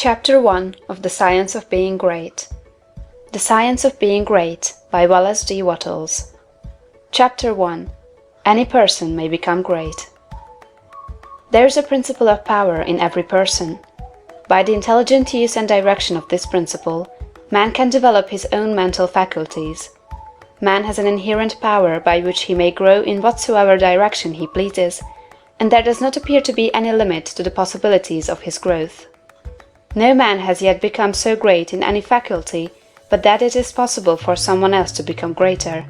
Chapter 1 of The Science of Being Great. The Science of Being Great by Wallace D. Wattles. Chapter 1. Any person may become great. There is a principle of power in every person. By the intelligent use and direction of this principle, man can develop his own mental faculties. Man has an inherent power by which he may grow in whatsoever direction he pleases, and there does not appear to be any limit to the possibilities of his growth. No man has yet become so great in any faculty but that it is possible for someone else to become greater.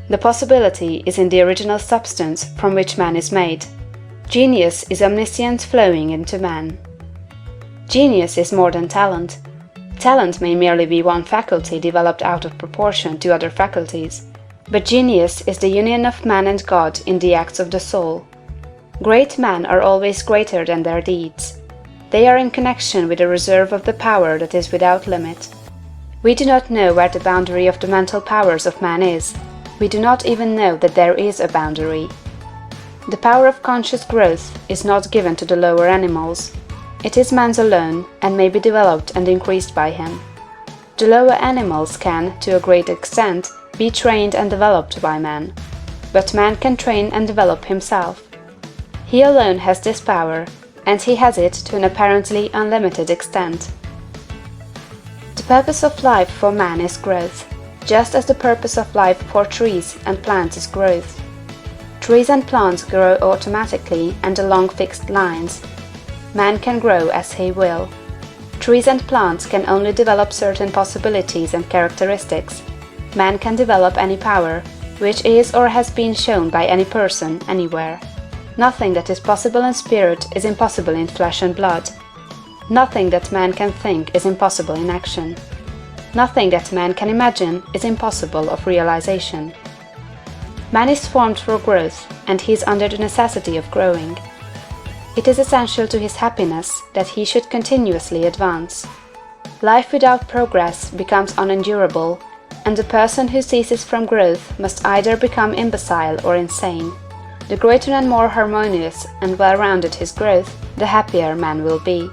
The possibility is in the original substance from which man is made. Genius is omniscience flowing into man. Genius is more than talent. Talent may merely be one faculty developed out of proportion to other faculties, but genius is the union of man and God in the acts of the soul. Great men are always greater than their deeds. They are in connection with a reserve of the power that is without limit. We do not know where the boundary of the mental powers of man is. We do not even know that there is a boundary. The power of conscious growth is not given to the lower animals. It is man's alone, and may be developed and increased by him. The lower animals can, to a great extent, be trained and developed by man. But man can train and develop himself. He alone has this power, and he has it to an apparently unlimited extent. The purpose of life for man is growth, just as the purpose of life for trees and plants is growth. Trees and plants grow automatically and along fixed lines. Man can grow as he will. Trees and plants can only develop certain possibilities and characteristics. Man can develop any power, which is or has been shown by any person, anywhere. Nothing that is possible in spirit is impossible in flesh and blood. Nothing that man can think is impossible in action. Nothing that man can imagine is impossible of realization. Man is formed for growth, and he is under the necessity of growing. It is essential to his happiness that he should continuously advance. Life without progress becomes unendurable, and the person who ceases from growth must either become imbecile or insane. The greater and more harmonious and well-rounded his growth, the happier man will be.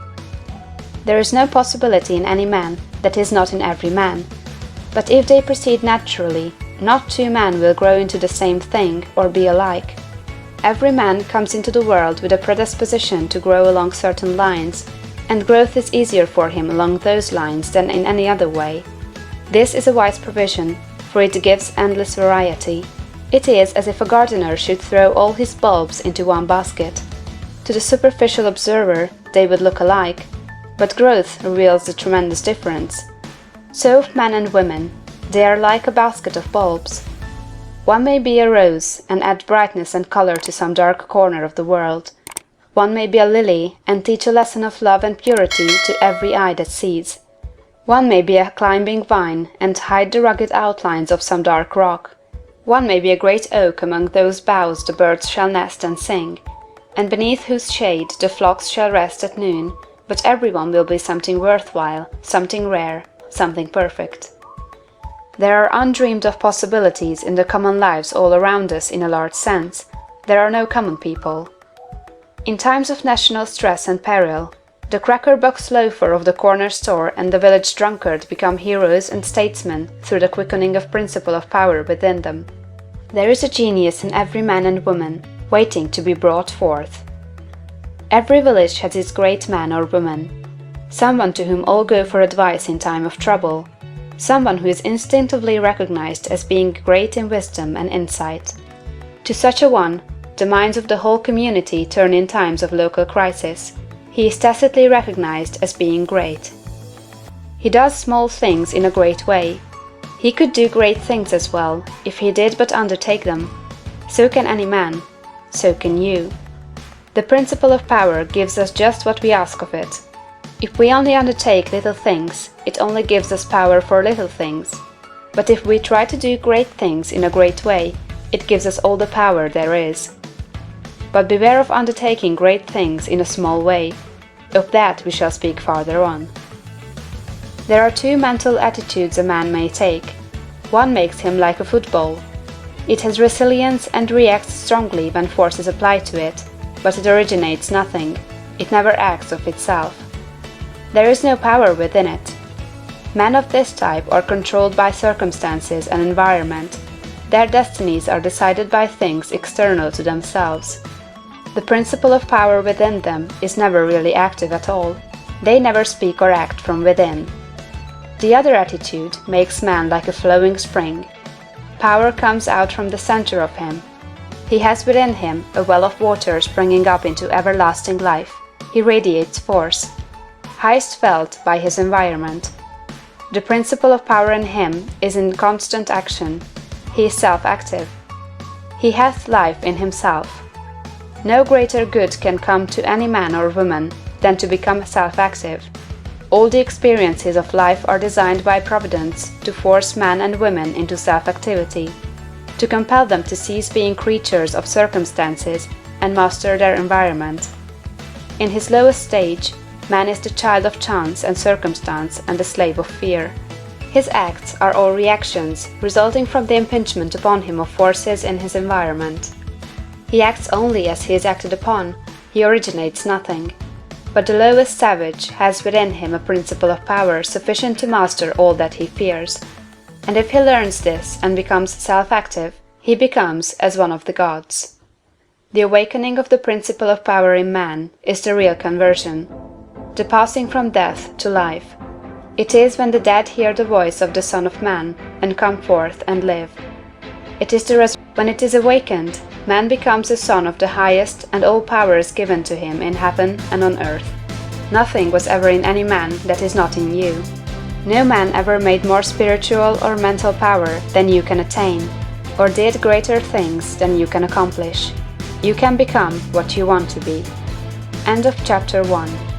There is no possibility in any man that is not in every man. But if they proceed naturally, not two men will grow into the same thing or be alike. Every man comes into the world with a predisposition to grow along certain lines, and growth is easier for him along those lines than in any other way. This is a wise provision, for it gives endless variety. It is as if a gardener should throw all his bulbs into one basket. To the superficial observer, they would look alike, but growth reveals the tremendous difference. So of men and women, they are like a basket of bulbs. One may be a rose and add brightness and color to some dark corner of the world. One may be a lily and teach a lesson of love and purity to every eye that sees. One may be a climbing vine and hide the rugged outlines of some dark rock. One may be a great oak among whose boughs the birds shall nest and sing, and beneath whose shade the flocks shall rest at noon, but every one will be something worthwhile, something rare, something perfect. There are undreamed of possibilities in the common lives all around us in a large sense. There are no common people. In times of national stress and peril, the cracker-box loafer of the corner store and the village drunkard become heroes and statesmen through the quickening of principle of power within them. There is a genius in every man and woman, waiting to be brought forth. Every village has its great man or woman, someone to whom all go for advice in time of trouble, someone who is instinctively recognized as being great in wisdom and insight. To such a one, the minds of the whole community turn in times of local crisis. He is tacitly recognized as being great. He does small things in a great way. He could do great things as well, if he did but undertake them. So can any man. So can you. The principle of power gives us just what we ask of it. If we only undertake little things, it only gives us power for little things. But if we try to do great things in a great way, it gives us all the power there is. But beware of undertaking great things in a small way. Of that we shall speak farther on. There are two mental attitudes a man may take. One makes him like a football. It has resilience and reacts strongly when force is applied to it, but it originates nothing. It never acts of itself. There is no power within it. Men of this type are controlled by circumstances and environment. Their destinies are decided by things external to themselves. The principle of power within them is never really active at all. They never speak or act from within. The other attitude makes man like a flowing spring. Power comes out from the center of him. He has within him a well of water springing up into everlasting life. He radiates force, highest felt by his environment. The principle of power in him is in constant action. He is self-active. He hath life in himself. No greater good can come to any man or woman than to become self-active. All the experiences of life are designed by Providence to force men and women into self-activity, to compel them to cease being creatures of circumstances and master their environment. In his lowest stage, man is the child of chance and circumstance and the slave of fear. His acts are all reactions resulting from the impingement upon him of forces in his environment. He acts only as he is acted upon, he originates nothing. But the lowest savage has within him a principle of power sufficient to master all that he fears. And if he learns this and becomes self-active, he becomes as one of the gods. The awakening of the principle of power in man is the real conversion, the passing from death to life. It is when the dead hear the voice of the Son of Man and come forth and live. It is when it is awakened, man becomes a son of the highest, and all power is given to him in heaven and on earth. Nothing was ever in any man that is not in you. No man ever made more spiritual or mental power than you can attain, or did greater things than you can accomplish. You can become what you want to be. End of chapter 1.